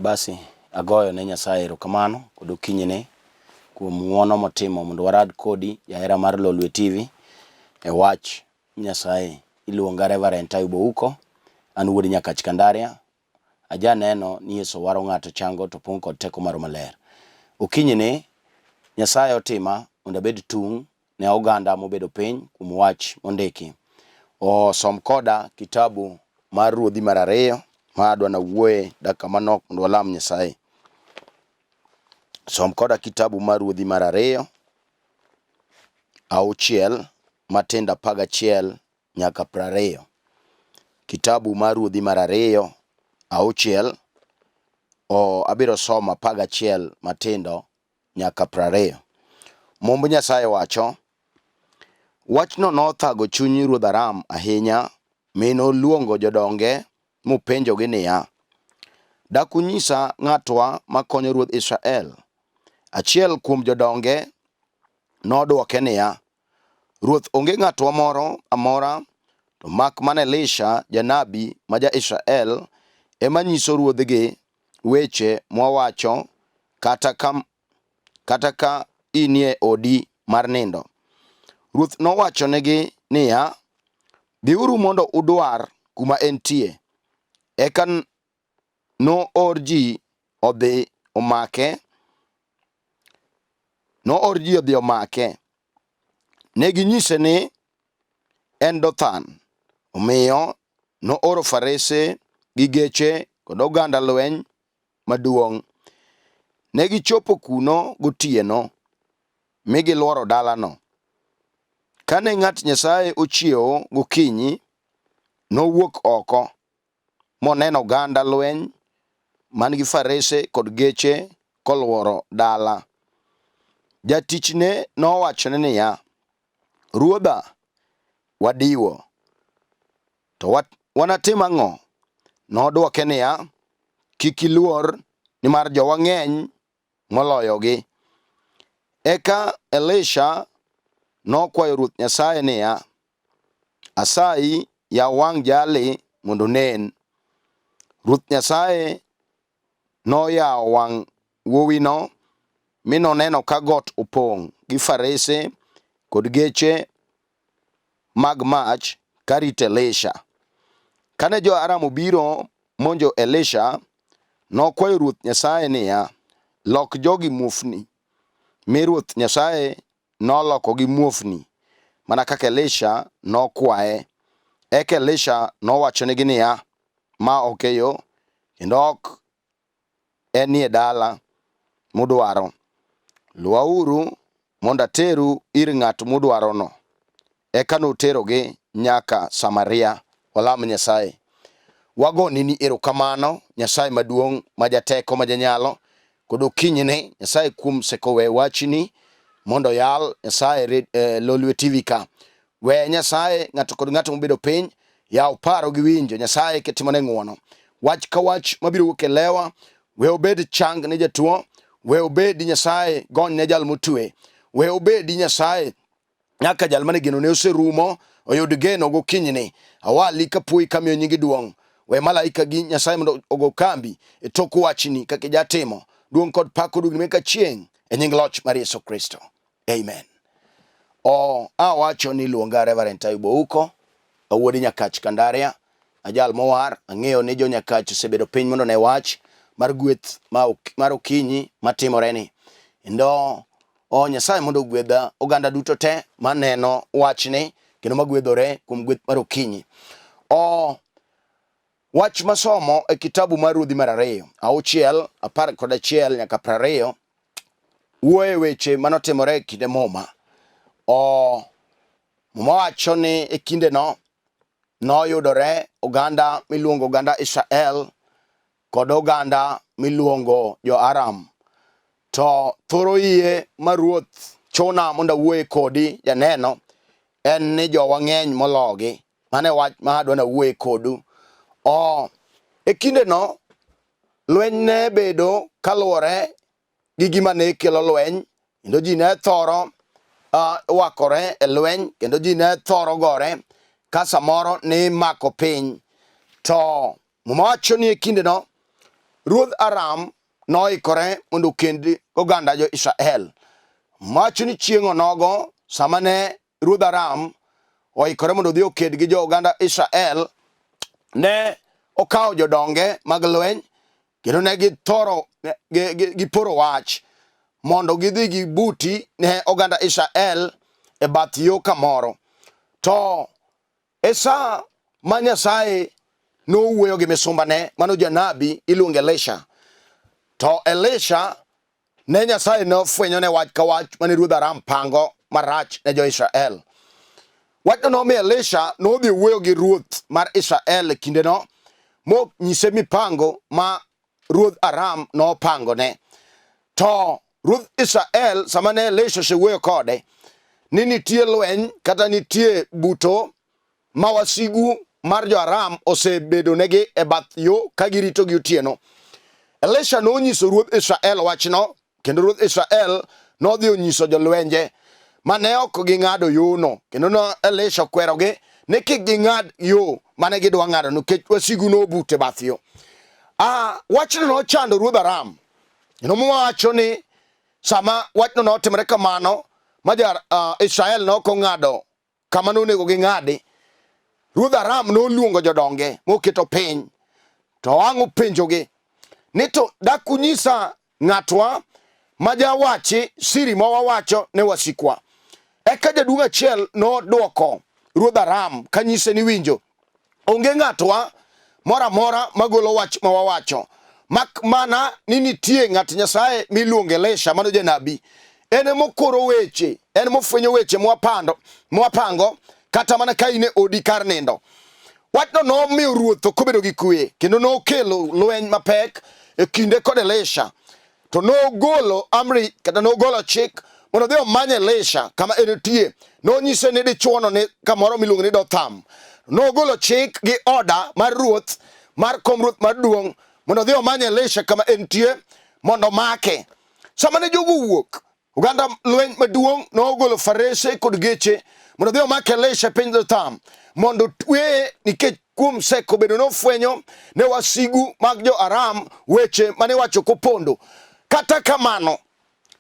Basi agoyo ne Nyasaye erokamano kod okinyine kuom ng'uono motimo mondo warad kodi jahera mar Lolwe TV e wach Nyasaye. Iluonga Reverend Ayub an wuod Nyakach Kandaria. Aja neno ni Yesu waro ng'ato chango to pong' kod teko mar maler. Okinyine Nyasaye otima mondo abed tung' ne oganda mobedo piny kuom wach mondiki. Som koda kitabu mar Ruodhi mar 2 ma adwa na wuoye dakika manok mondo walam Nyasaye. Som koda kitabu mar Ruodhi mar 2 auchiel matindo 11 nyaka 20. Kitabu mar Ruodhi mar 2 auchiel abiro soma 11 matindo nyaka 20. Momb Nyasaye wacho: wachno nothago chuny Ruodh Aram ahinya, mino luongo jodonge mopenjogi niya, dakunyisa ng'atwa makonyo ruodh Israel. Achiel kuom jodonge nodwoke niya, ruoth onge ng'atwa moro amora to mak mana Elisha janabi ma ja-Israel ema nyiso ruodhigi weche mwawacho kata ka inie odi mar nindo. Ruoth nowachonegi niya, dhiuru mondo udwar kuma entie. Eka noor ji odhi omake. Neginyise ni en Dothan. Omiyo nooro farese gi geche kod oganda lweny maduong'. Negichopo kuno gotieno mi gilworo dalano. Kane ng'at Nyasaye ochiewo gokinyi, nowuok oko moneno oganda lweny man gi farese kod geche kolworo dala. Jatichne nowachone niya, ruodha, wadiwo. To wanatim ang'o? Nodwoke niya, kik iluor, nimar jowa ng'eny moloyogi. Eka Elisha nokwayo Ruoth Nyasaye niya, asayi yaw wang' jali mondo nen. Ruoth Nyasaye noyawo wang' wuowino mi noneno ka got opong' gi farese kod geche mag mach karito Elisha. Kane jo-Aram obiro monjo Elisha, nokwayo Ruoth Nyasaye niya, lok jogi muofni. Mi Ruoth Nyasaye nolokogi muofni mana kaka Elisha nokwaye. Eka Elisha nowachonegi niya, ma ok e yo kendo ok enie dala mudwaro. Luwauru mondo ateru ir ng'at mudwarono. Eka noterogi nyaka Samaria. Walam Nyasaye. Wagoni ni erokamano Nyasaye maduong' ma jateko ma janyalo kod okinyine Nyasaye kuom sekowe wachni mondo yal Nyasaye Lolwe TV ka. We Nyasaye ng'ato kod ng'ato mobedo piny yaw paro gi winjo Nyasaye ketimone ng'uono. Wach ka wach mabiro wuok e lewa, we obed chang ne jatuo, we obed Nyasaye gony ne jal motwe, we obed Nyasaye nyaka jal mane geno ne oserumo oyud geno gokinyini. Awali kapuoi kamiyo nyingi duong'. We malaika gi Nyasaye mondo ogo kambi e tok wachni kaka jatimo. Duong' kod pak odugni meka chieng' e nying loch mar Yesu Kristo. Amen. Awacho ni luonga Reverend Ayub awuod Nyakach Kandaria. Ajal mowar, ang'eyo ni jo Nyakach osebedo piny mondo ne wach mar gweth mar okinyi matimoreni. Endo Nyasaye mondo ogwedha oganda duto te maneno wachni kendo magwedhore kuom gweth mar okinyi. Wach masomo e kitabu mar Ruodhi mar 2 auchiel 11 nyaka 20 wuoye weche manotimore e kinde Muma. Muma wacho ni e kinde no noyudore oganda miluongo oganda Israel kod oganda miluongo jo-Aram. To thoro iye ma ruoth chuna mondo awuoye kodi janeno en ni jowa ng'eny mologi. Mane wach ma adwa na wuoye kodu. E kinde no lweny ne bedo kaluwore gi gima ne kelo lweny, kendo ji ne thoro wakore e lweny, kendo ji ne thoro gore ka samoro ni mako piny. To Muma wacho ni e kinde no ruodh Aram noikore mondo kendi oganda jo Israel. Mach ni chieng' onogo sama ne ruodh Aram oikore mondo dhi oked gi jo oganda Israel, ne okawo jodonge mag lweny kendo ne giporo wach mondo gidhi gibuti ne oganda Israel e bath yo kamoro. To esa ma Nyasaye nowuoyo gi misumbane, mano jonabi iluongo Elisha. To Elisha ne Nyasaye nofwenyo ne wach ka wach mane ruodh Aram pango marach ne jo-Israel. Wachno nomiyo Elisha nodhi wuoyo gi ruoth mar Israel e kindeno, monyise mipango ma ruodh Aram nopangone. To ruodh Israel sama ne Elisha osewuoyo kode ni nitie lweny kata nitie buto ma wasigu mar jo-Aram osebedonegi e bath yo ka girito gi otieno, Elisha nonyiso ruodh Israel wachno, kendo ruodh Israel nodhi onyiso jolwenje mane ok ging'ado yono, kendo no Elisha okwerogi ni kik ging'ad yo mane gidwa ng'ado nikech wasigu nobut e bath yo. Wachno nochando ruodh Aram, kendo mowacho ni sama wachno notimore kamano ma Israel noko ng'ado kama nonego ging'adi, ruodh Aram noluongo jodonge moketo piny to wang'o penjogi ni to dak unyisa ng'atwa ma jawachi siri ma wawacho ne wasikwa. Eka jaduong' achiel nodwoko ruodh Aram kanyise ni winjo, onge ng'atwa moro amora magolo wach ma wawacho, mak mana ni nitie ng'at Nyasaye miluongo Elisha mano janabi. En mokoro weche, en mofwenyo weche mwapango kata mana ka in e odi kar nindo. Wachno nomiyo ruoth okobedo gi kwe, kendo nokelo lweny mapek e kinde kod Elisha. To nogolo amri kata nogolo chik mondo dhi omany Elisha kama entie. Nonyise ni dichuono ni kamoro miluongo ni Dotham. Nogolo chik gi oda mar ruoth mar kom ruoth maduong' mondo dhi omany Elisha kama entie mondo make. Sama ne jogo wuok, oganda lweny maduong' nogolo farese kod geche mondo dhi omake Elisha piny Dotham mondo tweye, nikech kuom seko bedo nofwenyo ne wasigu mag jo-Aram weche mane wacho kopondo. Kata kamano,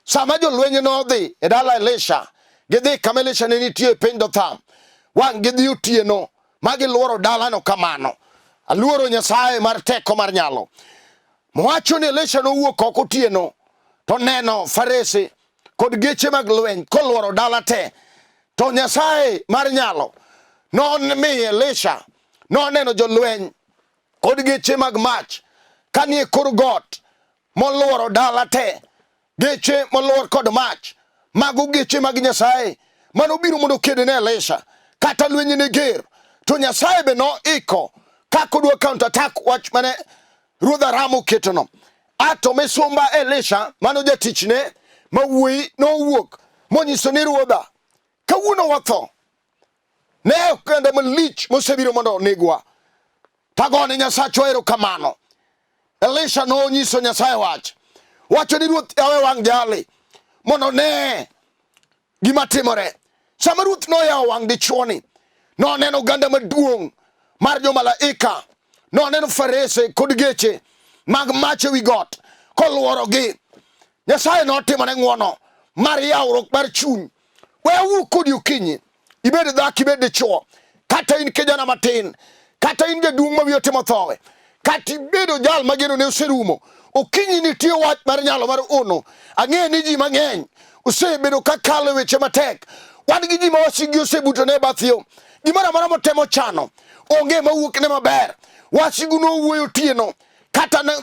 sama jolweny nodhi e dala Elisha, gidhi kama Elisha ne nitie piny Dotham, wang' gidhi otieno ma giluoro dalano kamano. Aluoro Nyasaye mar teko mar nyalo. Mowacho ni Elisha nowuok oko otieno to neno farese kod geche mag lweny koluoro dala te. To Nyasaye mar nyalo nomiyo Elisha noneno jolweny kod geche mag mach kanie kor got moluoro dala te, geche moluor kod mach, mago geche mag Nyasaye manobiro mondo kede ne Elisha. Kata lweny ne ger, to Nyasaye be noiko kaka odwa counter attack wach mane ruodh Aram oketono. Ato misumba Elisha mano jatichne mawuoyi nowuok monyiso ni ruodha, kawuono watho, ne okende malich mosebiro mondo onegwa. Tagone Nyasachwa erokamano. Elisha nonyiso Nyasaye wacho ni ruoth yawe wang' jali mondo ne gima timore. Sama ruoth noyawo wang' dichuoni, noneno oganda maduong' mar jomalaika, noneno farese kod geche mag mach ewi got koluorogi. Nyasaye notimone ng'wono mar yawruok mar chuny. We awuo kodi okinyi, ibed dhako ibed dichuo, kata in kijana matin, kata in jaduong' mabiro timo thowe, kata ibedo jal mageno ne oserumo. Okinyi nitie wach mar nyalo mar ono. Ang'e ni ji mang'eny osebedo kakalo weche matek. Wan gi ji ma wasigi osebuto ne bath yo. Gimoro amora motemo chano onge mawuok ne maber. Wasigu nowuoyo otieno, kata ne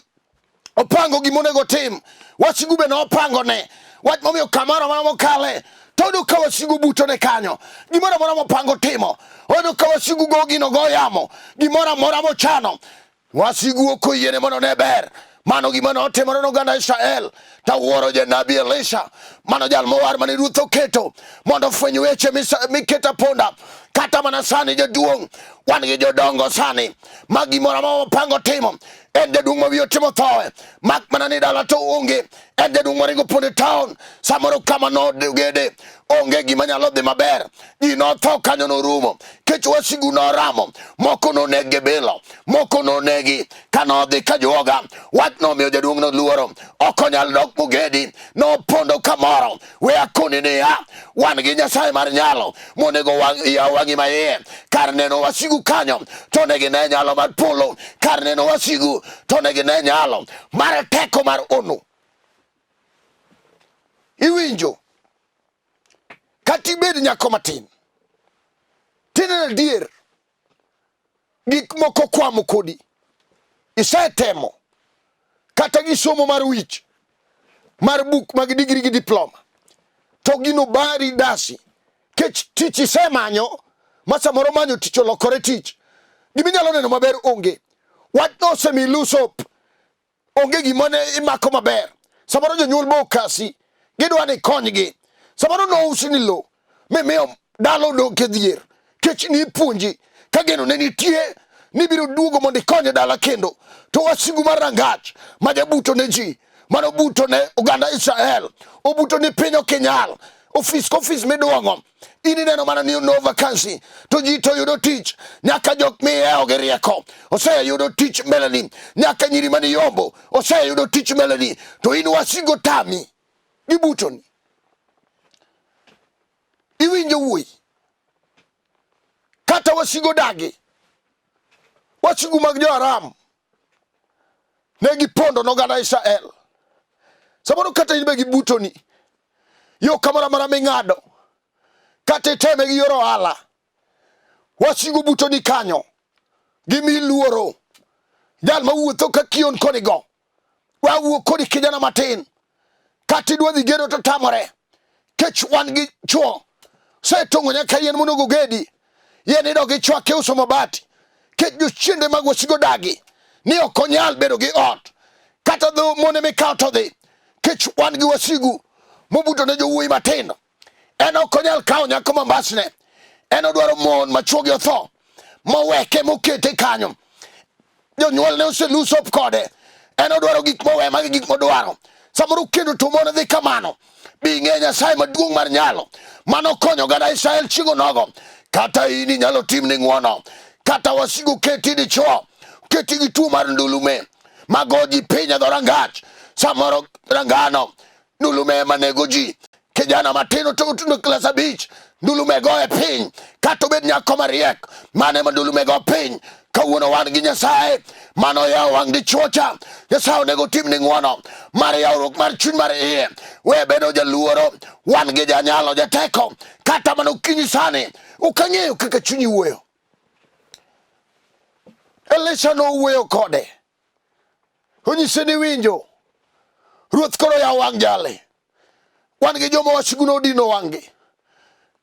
opango gimonego tim, wasigu be nopango ne. Wach momiyo kamoro amora mokale todo ka wasigu buto ne kanyo. Gimoro amora mopango timo, odo ka wasigu go gino go yamo. Gimoro amora mochano, wasigu okoyiene mondo ne ber. Mano gima notimore n'oganda Israel. Tawuoro janabi Elisha, mano jal mowar mane ruoth oketo mondo fweny weche miketa ponda. Kata mana sani jaduong', wan gi jodongo sani ma gimoro amora mopango timo, en jaduong' mabiro timo thowe, mak mana ni dala to onge. en jaduong' moringo pondo e town. Samoro kama nogede onge gima nyalo dhi maber, ji notho kanyo norumo, kech wasigu noramo, moko nonegi bilo, moko nonegi kanodhi ka juoga. Wach nomiyo jaduong' noluoro, ok onyal dok mogedi, nopondo kamoro. We akoni niya, wan gi Nyasaye mar nyalo monego yaw wang'i maiye. Kar neno wasigu kanyo to ne gine nyalo mar polo, kar neno wasigu to ne gine nyalo mar teko mar ono. Iwinjo kata ibed nyako matin, tinene adier gik moko kwamo kodi, isetemo kata gi somo mar wich mar buk mag digri gi diploma, to gino bari dasi kech tich isemanyo ma samoro manyo tich olokore tich, giminyalo neno maber onge. Wach nosemi lusop, onge gimane imako maber. Samoro jonyuol bo kasi, gidwa ni konygi. Samoro nousi ni lo, mimiyo dalo dok e dhier, kech ni ipuonji ka geno ne nitie ni biro duogo mondo ikonye dala kendo. To wasigu mar rangach ma jabuto ne ji, mano buto ne oganda Israel, obuto ni piny ok inyal, ofis kofis miduong'o, ini neno mana ni no vacancy, to ji to yudo tich. Nyaka jok miyeo gi rieko oseyudo tich mbeleni, nyaka nyiri mani yombo oseyudo tich mbeleni, to in wasigo tami gibutoni. Iwinjo wuoi, kata wasigo dagi, wasigu mag jo-Aram ne gipondo n'oganda Israel. Samoro kata in be gibutoni, yo kamoro amora ming'ado, kata iteme gi yor ohala, wasigu butoni kanyo, gimi luoro. Jal mawuotho ka kion konigo, wawuok kodi kijana matin, kata idwa dhi gedo to tamore, kech wan gi chuo setong'o nyaka yien monego gedi, yien idog ichwake uso mabati, kech jochiende mag wasigo dagi ni ok onyal bedo gi ot, kata dho mone mikawo to dhi, kech wan gi wasigu mobuto ne jowuoyi matindo. En ok onyal kawo nyako mambasne, en odwaro mon ma chuogi otho, moweke mokete kanyo, jonyuol ne oselusop kode, en odwaro gik mowe magi gik modwaro. Samoro kendo to mon dhi kamano, bing'e Nyasaye maduong' mar nyalo mano konyo oganda Israel chieng'o nogo. Kata ini nyalo tim ni ng'wono, kata wasigu keti dichuo, keti gi tuo mar ndulume mago ji piny e dho rangach. Samoro rangano ndulume ema nego ji, kijana matino to otundo klas 5, ndulume goe piny, kata obed nyako mariek, mane ma ndulume go piny. Kawuono wan gi Nyasaye mano yawo wang' dichuo cha. Nyasaye onego tim ni ng'wono mar yawruok mar chuny mar iye. We bedo jaluoro, wan gi janyalo jateko, kata mano kinyi sani ukang'eyo kaka chunyi wuoyo. Elisha no wuoyo kode, onyise ni winjo, Ruoth koro yawo wang' jale. Wan gi joma wasigu nodino wang'gi,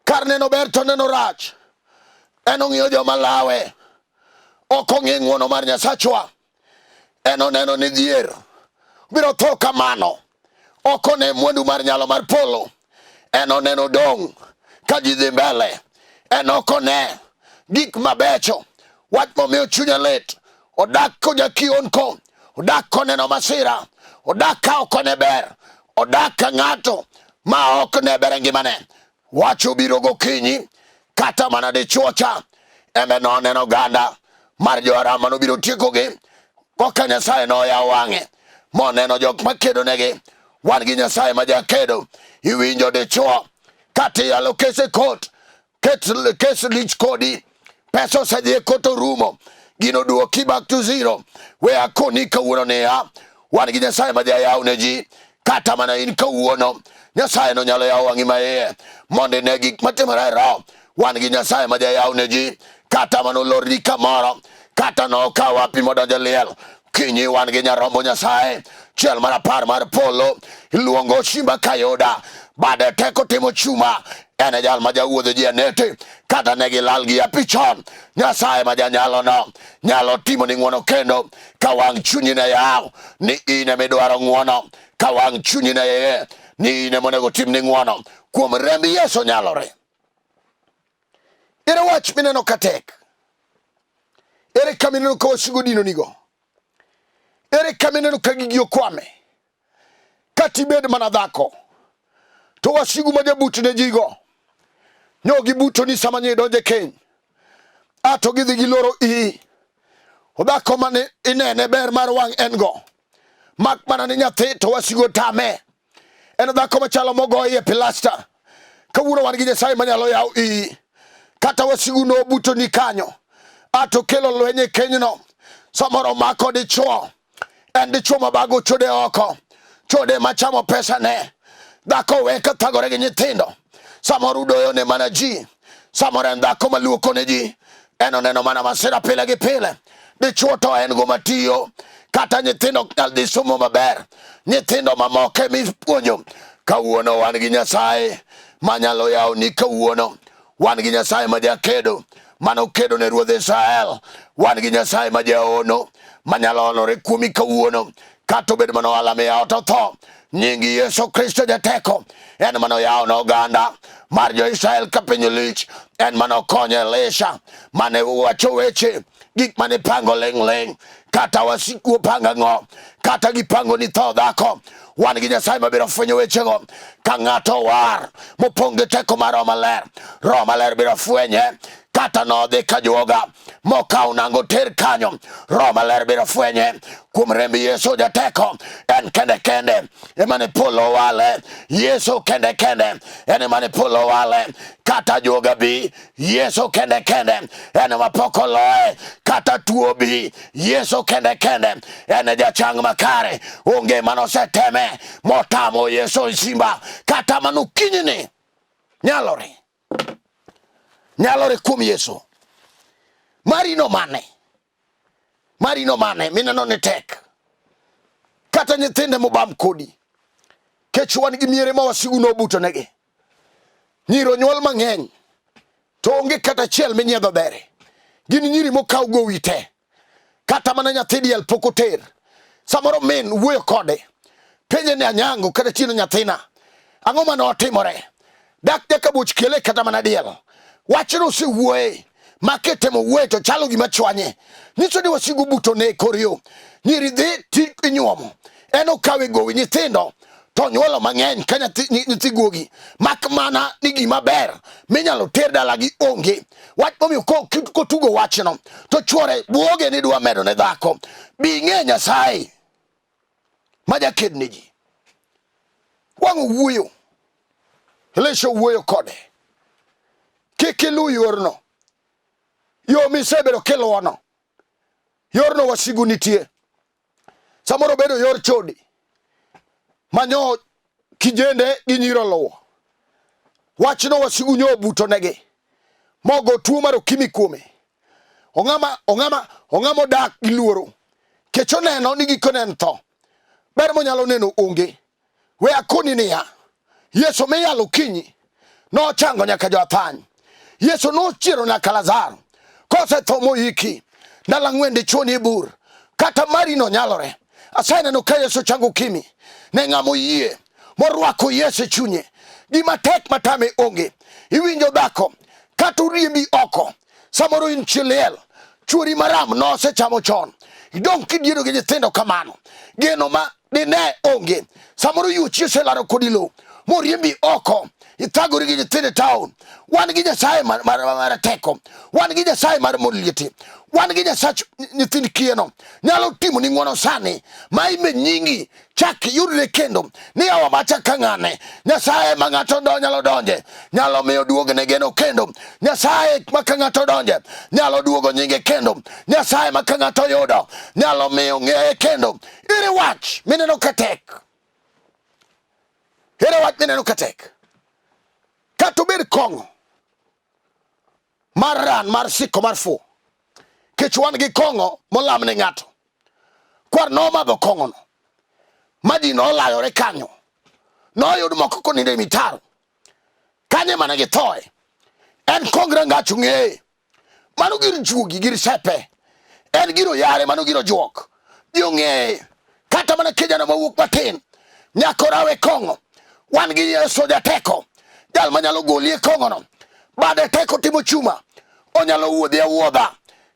kar neno ber to neno rach. En ong'iyo joma lawe, ok ong'e ng'wono mar Nyasachwa. En oneno ni dhier biro tho kamano, ok one mwandu mar nyalo mar polo. En oneno dong' ka ji dhi mbele, en ok one gik mabecho. Wach momiyo chunya lit, odak kojakion ko, odak koneno masira, odak ka ok one ber, odak ka ng'ato ma ok ne ber ngimane. Wach obiro gokinyi, kata mana dichuo cha eme noneno oganda mar jo-Aram manobiro tiekogi. Koka Nyasaye noyawo wang'e moneno jok makedo negi. Wan gi Nyasaye ma jakedo. Iwinjo dichuo kata iyalo kese kot, kes lich kodi, pesa osedhi e kot orumo, gino duoki back to zero. We akoni kawuono niya, wan gi Nyasaye ma jayawo ne ji. Kata mana in kawuono, Nyasaye no nyalo yawo wang'i maiye mondo ine gik matimore e roho. Wan gi Nyasaye ma jayawo ne ji. Kata mano lorni kamoro, kata nokawo wapi modonjo liel, kinyi wan gi nyarombo Nyasaye, chiel mar 10 mar polo, iluongo Shimba Kayuda. Bade teko timo chuma, en e jal ma jawuodho ji anete, kata ne gilal gi apichon. Nyasaye ma janyalo no nyalo timo ni ng'wono kendo, ka wang' chunyi ne yaw ni ine midwaro ng'wono, ka wang' chunyi ne ye ni ine monego tim ni ng'wono. Kuom remb Yesu nyalore. Ere wach mineno katek, ere kamineno ka wasigu dino nigo, ere kamineno ka gigi okwame, katibed mana dhako to wasigu ma jabuti ne jigo nyogi buto ni sama nye donje keny ato gidhi giloro dhako mane inene ber mar wang' en go mak mana ni nyathi to wasigu tame en dhako machalo mogoye pilasta kawuono wan gi Nyasaye manyalo yawo kata wasigu no buto ni kanyo ato kelo lwenye kenyno samoro mako dichuo en dichuo mabago chode oko chode machamo pesa ne dhako weka thagore gi nyithindo samoro udoyo ne mana ji samoro en dhako maluoko ne ji en oneno mana masira pile gi pile dichuo to en go matiyo kata nyithindo nyal dhi somo maber nyithindo mamoke mipuonjo kawuono wan gi Nyasaye manyalo yawo ni kawuono wan gi Nyasaye ma jakedo mano kedo ne ruodh Israel wan gi Nyasaye ma jaono manyalo onore kuomi kawuono kata obed mano alame yawo to tho nyingi Yesu Kristo jateko en mano yawo no oganda mar jo Israel ka piny lich en mano konyo Elisha mane wacho weche gik mane pango ling kata wasiku panga ngo kata gipango ni tho dhako wan gi Nyasaye mabiro fwenyo wechego ka ng'ato war mopong' gi teko mar Roho Maler biro fwenye kata nodhi ka juoga mokaw nango ter kanyo Roho Maler biro fwenye kuom remb Yesu jateko en kende emane polo wale Yesu kende en emane polo wale kata juoga bi Yesu kende en mapoko loe kata tuo bi Yesu kende en jachang makare onge manoseteme motamo Yesu simba kata manukinyini nyalore kuom Yesu marino mane mineno ne tek kata nyithinde mobam kodi kech wan gi miere ma wasigu no buto negi nyiro nyuol mang'eny to onge kata chiel minyiedho dhere gin nyiri mokaw gowi te kata mana nyathi diel pok oter samoro min wuoyo kode penje ne anyango kata chino nyathina ang'o mane otimore dak jaka buch kele kata mana diel wachno si wuoye maketemo wuoye to chalo gima chwanye nyiso ni wasigu buto ne korio nyiri dhi ti inyuomo en okawe gowi nyithindo to nyuolo mang'eny ka nyithi guogi mak mana ni gima ber minyalo ter dalagi onge wach momiyo kotugo wachno to chwore buoge ni dwa medo ne dhako bi ng'e Nyasaye ma jaked ne ji wang'o wuoyo Elisha wuoyo kode kik ilu yorno yo misebedo kiluono yorno wasigu nitie samoro bedo yor chodi manyo kijende gi nyiro luwo wachno wasigu nyo buto negi mogo tuo mar okimi kuome ong'ama dak gi luoro kech oneno ni gikone en tho ber monyalo neno onge we akoni niya Yesu miyalo kinyi nochango nyaka jo athany Yesu nochiero nyaka Lazaro kose tho moiki ndalo 4 dichuo ni bur kata mari no nyalore aseneno ka Yesu chango kimi ne ng'amo yie morwako Yesu chunye gima tek matame onge iwinjo dhako kata uriembi oko samoro in chiliel chuori maram no sechamo chon idong kidiero gi nyithindo kamano geno ma dine onge samoro yuchi selaro kodilo moriembi oko ithagori gi nyithindo town wan gi Nyasaye mar teko wan gi Nyasaye mar molieti wan gi Nyasaye nyithind kieno nyalo timo ni ng'wono sani ma ime nyingi chak yudre kendo ni awa macha kang'ane Nyasaye ma ng'ato nyalo donje nyalo miyo duogne geno kendo Nyasaye ma ka ng'ato donje nyalo duogo nyinge kendo Nyasaye ma ka ng'ato yudo nyalo miyo ng'eye kendo ire wach mineno katek kato ber kong'o mar ran mar siko mar fu kech wan gi kong'o molam ne ng'ato kwar nomadho kong'ono maji nolayore kanyo noyud moko koninde mitaro kanye mana githoe en kong rangach ng'eye mano gir juogi gir sepe en giro yare mano giro juok jo ng'eye kata mana kijana mawuok matin nyakorawe kong'o wan gi Yesu jateko jal manyalo golie kong'ono bade teko timo chuma onyalo wuodhi awuodha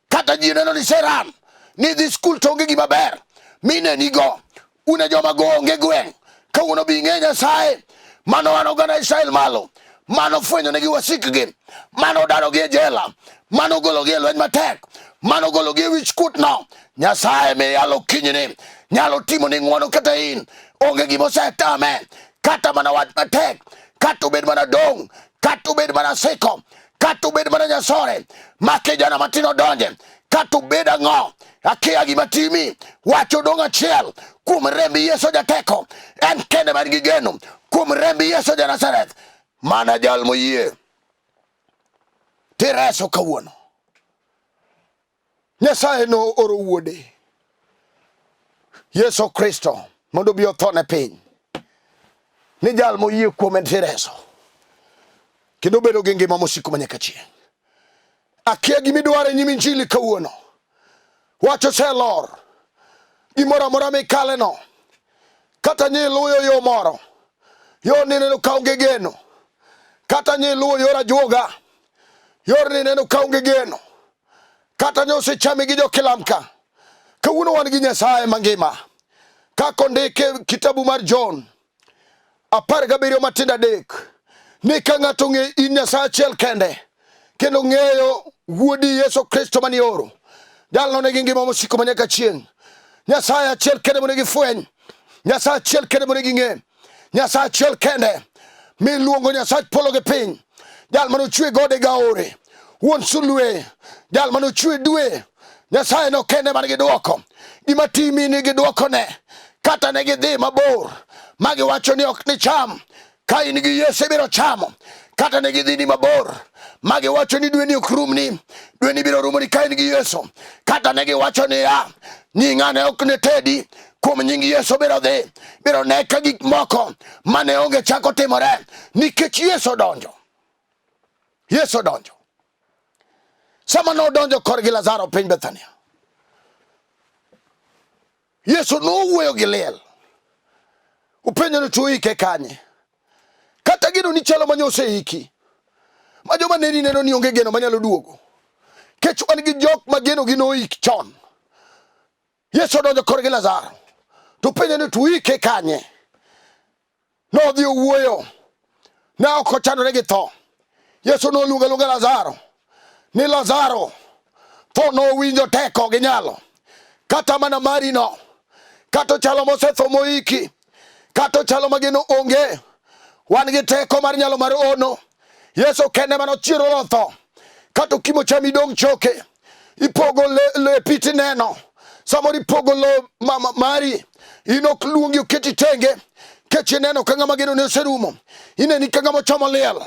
kata ji neno ni seran ni dhi skul to onge gima ber mine nigo une joma go onge gweng kawuono bi ing'e Nyasaye mano wan oganda Israel malo, mano fwenyo negi wasikgi, mano darogi e jela, mano gologi e lweny matek, mano gologi e wich kutno. Nyasaye miyalo kinyni nyalo timo ni ng'wono kata in onge gima osetame, kata mana wach matek, kata obed mana dong', kata obed mana siko, kata obed mana nyasore ma kijana matino donje, kata obed ang'o, akia gima timi, wacho dong' achiel kuom rembi Yesu jateko, en kende man gi geno kuom rembi Yesu ja Nazareth, mana jal moyie tireso kawuono. Nyasaye no oro wuode Yesu Kristo mondo bi otho ne piny, ni jal moyie kuome tireso kendo bedo gi ngima mosiko manyaka chieng'. Akia gimidwaro e nyim injili kawuono, wacho selor gimoro amora mikale no, kata nyiluyo yo moro, yo nineno kaonge geno, kata nyiluyo yor ajuoga, yor nineno kaonge geno, kata nyosechami gi jokilamka. Kawuono wan gi Nyasaye mangima, kaka ondike kitabu mar John 17:3, ni ka ng'ato ng'e in Nyasaye achiel kende kendo ng'eyo wuodi Yesu Kristo mani oro, jalno nigi ngima mosiko manyaka chieng'. Nyasaye achiel kende monegi fweny, Nyasaye achiel kende monegi ng'e, Nyasaye achiel kende miluongo Nyasaye polo gi piny, jal manochwe gode ga ore, wuon sulwe, jal manochwe dwe. Nyasaye no kende man gi dwoko, gima timi nigi dwoko ne, kata ne gidhi mabor magi wacho ni ok ni cham, ka in gi Yesu ibiro chamo, kata ne gidhi ni mabor magi wacho ni dweni ok rumni, dweni biro rumoni ka in gi Yesu, kata ne giwacho ni nying'ane ok ne tedi, kuom nying Yesu biro dhi, biro ne ka gik moko mane onge chako timore, nikech Yesu donjo. Yesu donjo. Sama nodonjo korgi Lazaro piny Bethania, Yesu nowuoyo gi liel, upenjo ni tuo ike kanye, kata gino ni chalo manyose iki, ma joma neni neno ni onge geno manyalo duogo, kech wan gi jok ma geno gi noik chon. Yesu donjo korgi Lazaro, to penjo ni tuo ike kanye, nodhi owuoyo, ne ok ochandore gi tho. Yesu noluongo luonga Lazaro, ni Lazaro, tho nowinjo teko gi nyalo, kata mana mari no, kata chalo mosetho moiki, kata chalo mageno onge, wan gi teko mar nyalo mar ono. Yesu kende mano chiro lo tho, kata kimo chami dong choke, ipogo le piti neno, samori pogo lo mari, inok luongi uketi tenge, kechi neno ka ng'ama geno ne oserumo, ineni ka ng'ama chomo liel.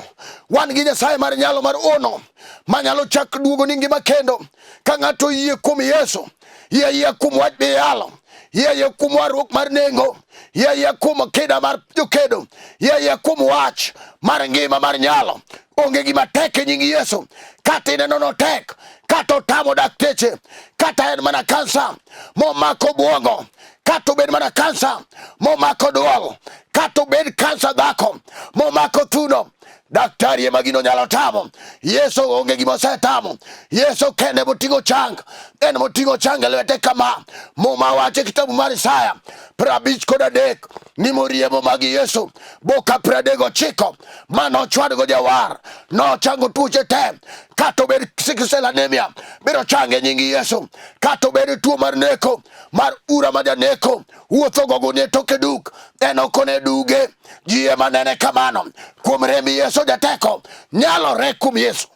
Wan gi Nyasaye mar nyalo mar ono, manyalo chak duogo ni ngima kendo, ka ng'ato yie kuom Yesu, yie kuom wach miyalo, yie kuom warruok mar nengo, yie kuom keda mar jokedo, yie kuom wach mar ngima mar nyalo. Onge gima tek e nying Yesu, kata ineno no tek, kata otamo dakteche, kata en mana kansa momako buongo, kata obed mana kansa momako duol, kata obed kansa dhako momako thuno, daktari ema gino nyalo tamo. Yesu onge gima osetamo. Yesu kende moting'o chang, en moting'o chang e lwete kama, muma wacho kitabu mar Isaya 53 ni moriemo mag Yesu boka 39 manochwadgo jawar, nochango tuoche te, kata obed sickle cell anemia biro change nying Yesu, kata obed tuo mar neko, mar ura majaneko, wuotho gogo ne toke duk, en okone duge, ji ema nene kamano, kuom rembi Yesu jateko, nyalo re kuom Yesu.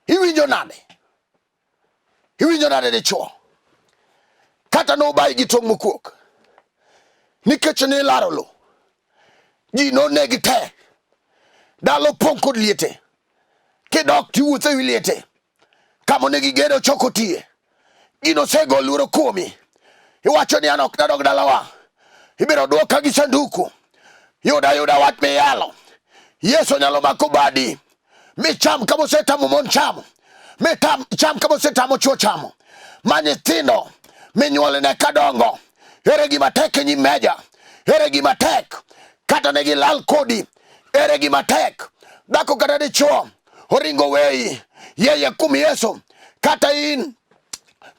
Iwinjo nade? Iwinjo nade dichuo? Kata no bai gi tong' mokuok, nikech ni laro lo, ji no negi te, dalo pong' kod liete, kidok tiwuotho ewi liete, kama negi gedo choko tie, gino sego luoro kuomi, iwacho ni an ok nadog dalawa, ibiro duoka gi sanduku, yuda wach miyalo. Yesu nyalo mako badi, micham kama osetamo mon chamo, cham kama osetamo chuo chamo, ma nyithindo minyuole ne kadongo, ere gima tek e nyim meja, ere gima tek, kata negi lal kodi, ere gima tek, dhako kata dichuo, oringo weyi, yeye kuom Yesu, kata in,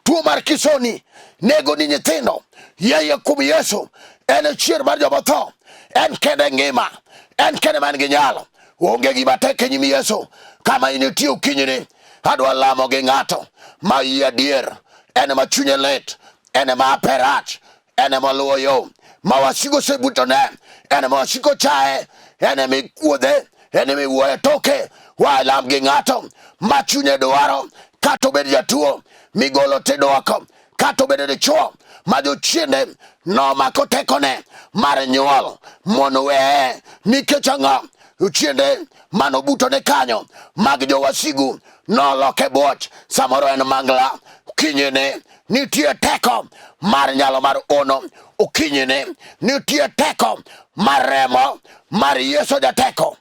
tuo mar kisoni, nego ni nyithindo, yeye kuom Yesu, en chier mar joma tho, en kende ngima, en kende man gi nyalo. Onge gima tek e nyim Yesu. Kama initie okinyini, adwa lamo gi ng'ato ma yie adier, en ma chunye lit, en ma aperach, en ma luwo yo, ma wasigo sebutone, en ma wasiko chae, en ma ikuodhe, en ma iwuoye toke. Wa lam gi ng'ato ma chunye dwaro, kata obed jatuo migolo tidwoko, kata obed dichuo ma jochiende nomako tekone mar nyuol mondo weye nikech ang'o? Chiende manobutone kanyo mag jowasigu noloke buoch. Samoro en mangla, kinyene nitie teko mar nyalo mar ono. Okinyene nitie teko mar remo mar Yesu jateko.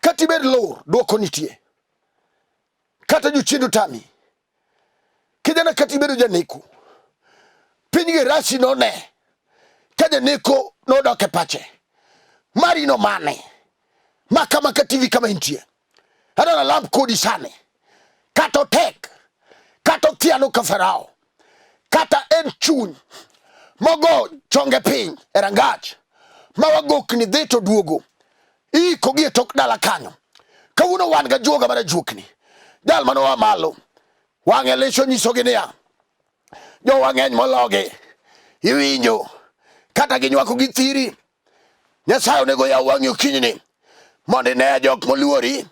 Katibed lor dwoko nitie, kata jochiendu tami, kijana katibedo janeko, piny gi rasi none ka janeko nodoke pache mari no mane makama ka TV kama intie adana lamp kodi sane kata tek kata tiano ka Farao kata en chuny mogo chonge piny erangach mawagok ni dhi to duogo iko gi tok dala kanyo. Kawuono wan ga juoga mara juokni dal mano wa malo wang Elisha nyiso gi niya jo wang'eny mologi iwinjo kata ginywako gi thiri. Nyasaye onego yaw wang'i okinyini mondo ine jok moluori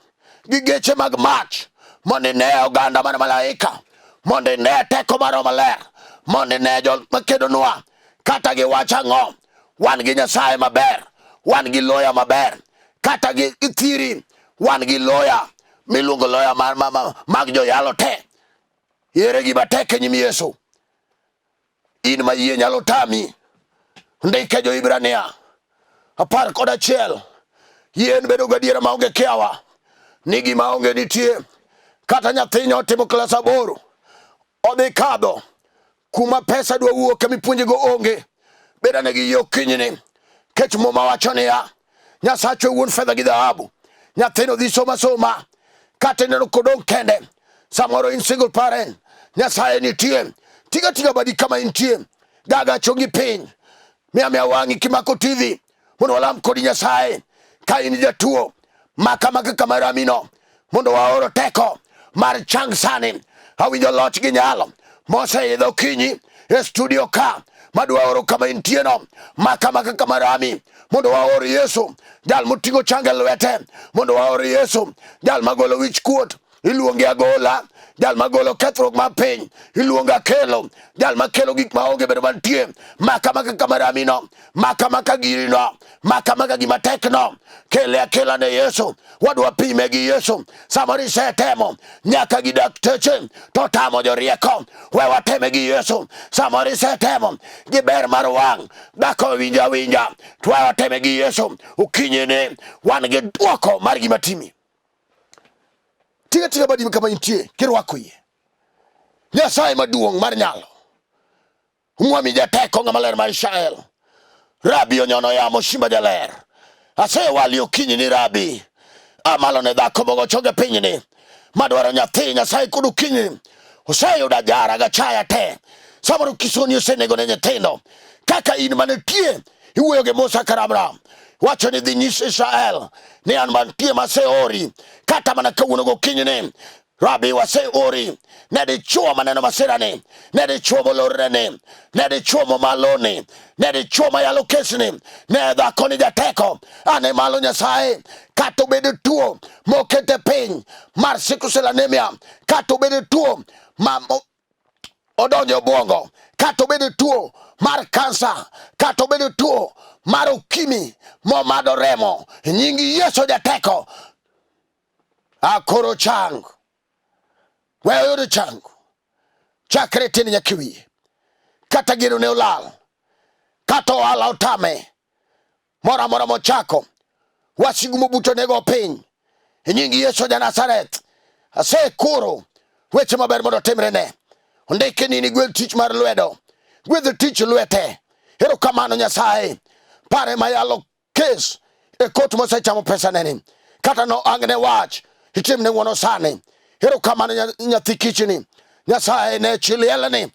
gi geche mag mach, mondo ine oganda mar malaika, mondo ine teko mar Roho Maler, mondo ine jo Makedonwa kata giwacho ang'o. Wan gi Nyasaye maber, wan gi loya maber, kata gi thiri wan gi loya miluongo loya mag joyalo te. Ere gima tek e nyim Yesu. In ma yie nyalo tami. Ndike Jo-Ibrania 11, yien bedo gadiera maonge kiawa, ni gima onge nitie. Kata nyathino otimo klas 8 odhi kadho kuma pesa dwa wuoke mipuonjego onge, bedane gi yo kinyini. Kech muma wacho niya, Nyasacho wuon fedha gi dhahabu. Nyathino dhi soma kata neno kodong kende. Samoro in single parent, Nyasaye nitie. Tiga badi kama intie, gaga chongi piny, mia wang'i kimako TV mondo walam kodi Nyasaye. Ka in jatuo maka kamaramino mondo waoro teko mar chang sani. Awinjo loch gi nyalo moseidho kinyi e studio ka madwa oro kama intie no maka kamarami mondo waor Yesu jal motingo change lwete, mondo waor Yesu jal magolo wich kuot iluonge agola, jal magolo kethruok mar piny iluonga kelo, jal makelo gik maonge bedo mantie maka kamaramino, maka girino, maka gima tekno kele akela ne Yesu. Wadwa pime gi Yesu. Samori setemo nyaka gi dakteche to tamo jorieko, we wateme gi Yesu. Samori setemo gi ber mar wang' dhako winja to we wateme gi Yesu. Ukinyene wan gi dwoko mar gima timi. Tiga badi kama intie kirwako yie. Nyasaye maduong' mar nyalo, umwami jateko ng'ama ler mar Israel, Rabi onyono yamo shimba jaler. Ase wali okinyi ni Rabi amalo ne dhako mogo choge pinyni madwaro nyathi. Nyasaye kudu kinyi oseyuda jara ga chaya te. Samoro kisoni osenego ne nyithindo kaka in manetie iwuoyo gi Musa karamram, wacho ni dhi nyis Israel ni an mantie maseori. Kata mana kawuono gokinyini Rabi waseori ne dichuo maneno masirani, ne dichuo molorreni, ne dichuo momaloni, ne dichuo mayalo kesni, ne dhako ni jateko. Ane malo Nyasaye kata obedo tuo mokete piny mar sickle anemia, kata obedo tuo ma odonjo bongo, kata obedo tuo mar kansa, kata obedo tuo mar ukimi momado remo, nyingi Yesu jateko. Akoro changu wewe yore changu chakre tini nyakiwi, kata gino ne olal, kata ohala otame, mora mochako wasigu mobuto nego piny nyingi Yesu ja Nazareth. Ase koro weche maber mondo timre ne. Ondike ni gwel tich mar lwedo, gwedho tich lwete. Ero kamano Nyasaye pare mayalo kes e kot mosechamo pesa neni, kata no angne wach itim ne wono sane. Ero kamano nyathi kichni Nyasaye ne chilielani,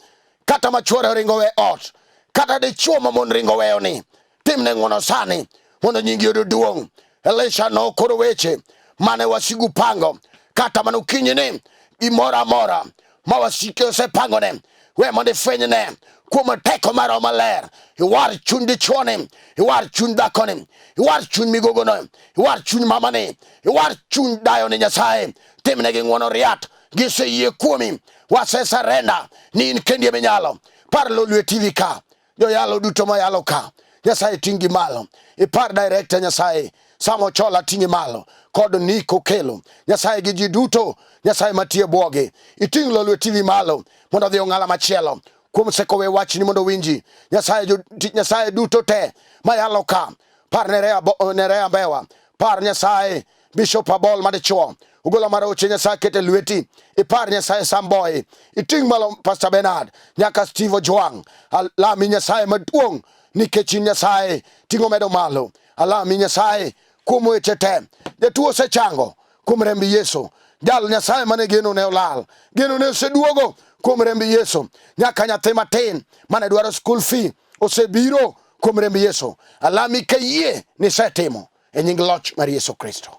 kata machuore ringo we ot kata dichuo mamon ringo weyo ni, timne ng'wono sani mondo nyingi oyud duong'. Elisha nokoro weche mane wasigu pango, kata mano kinyini gimoro amora ma wasike osepangone, we mondo ifwenyne kuom teko mar maler. Iwar chuny dichuoni, iwar chuny dhakoni, iwar chuny migogono, iwar chuny mamani, iwar chuny dayo ni Nyasaye. Timnegi ng'wono riat, giseyie kuomi, wasesarenda ni in kendi eminyalo. Par Lolwe TV ka, joyalo duto mayalo ka, Nyasaye ting'i malo. Ipar director Nyasaye Samo Chola ting'i malo, kod Niko Kelo, Nyasaye gi ji duto, Nyasaye matie bwogi. Iting' Lolwe TV malo mondo odhi ong'ala machielo kuom sekowe wachni mondo winji. Nyasaye duto te mayalo ka, par Nerea Bewa, par Nyasaye Bishop Abol madichuo, ugola maroche Nyasaye kete lweti. Ipar Nyasaye Samboy, iting' malo Pastor Bernard, nyaka Steve Ojwang. Alami Nyasaye maduong' nikech Nyasaye ting'o medo malo. Alami Nyasaye kuom weche te, jatuo sechango kuom rembi Yesu. Jal Nyasaye mane geno ne olal, geno ne oseduogo kuom rembi Yesu. Nyaka nyathi matin mane dwaro school fee osebiro kuom rembi Yesu. Alami ka yie ni setimo e nying loch mar Yesu Kristo.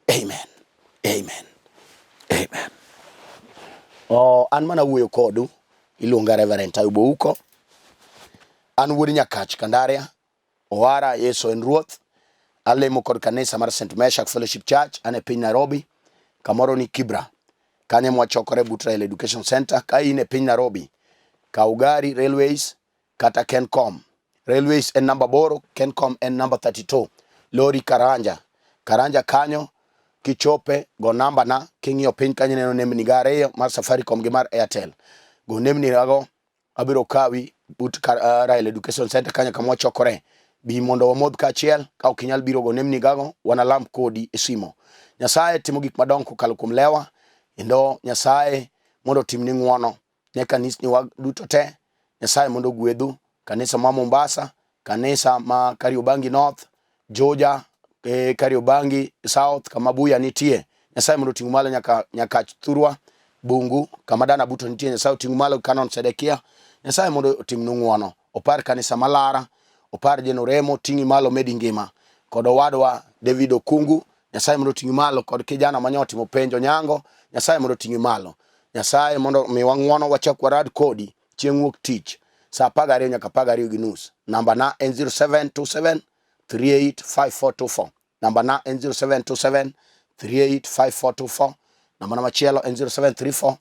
Amen. Amen. Amen. An mana wuoyo kodu, iluonga Reverend Ayub uko. An wuod Nyakach Kandaria, Owara Yesu en Ruoth. Alemo kod kanisa mar St. Meshach Fellowship Church, ane piny Nairobi, kamoro ni Kibra. Kanye mwachokore but Rail Education Center. Ka in e piny Nairobi, Kaugari Railways kata Kencom. Railways en namba boro, Kencom en namba 32. Lori Karanja kanyo, kichope go namba na, king'iyo piny kanyo neno nembni gariyo mar Safaricom gi mar Airtel. Go nembni rago, abiro kawi but Rail Education Center kanyo kama wachokore. Bi mondo wamodh kachiel, ka ok inyal biro go nembni gago, wanalam kodi e simo. Nyasaye timo gik madongo kokalo kuom lewa, endo Nyasaye mondo timni ng'wono ne kanisni wag duto te. Nyasaye mondo gwedhu kanisa ma Mombasa, kanisa ma Kariobangi North, Georgia, Kariobangi South kama Buya nitie. Nyasaye mondo ting'u malo nyaka Thurwa, Bungu kama Dana Buto nitie. Nyasaye ting'u malo Canon Sedekia. Nyasaye mondo timnu ng'wono. Opar kanisa malara, opar Jenoremo, ting'i malo Medi Ngima kod owadwa David Okungu. Nyasaye mondo ting'i malo kod kijana manyoti mopenjo Nyango. Nyasaye mondo ting'i malo. Nyasaye mondo miwa ng'wono, wachak warad kodi chieng' wuok tich saa 12 nyaka 12:30. Namba na en 0727 385424. Namba na en 0727 385424. Namba na machielo en 0734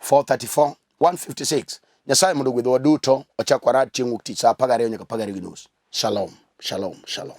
434 156. Nyasaye mondo gwedhowa duto, wachak warad chieng' wuok tich saa 12 nyaka 12:30. Shalom, shalom, shalom.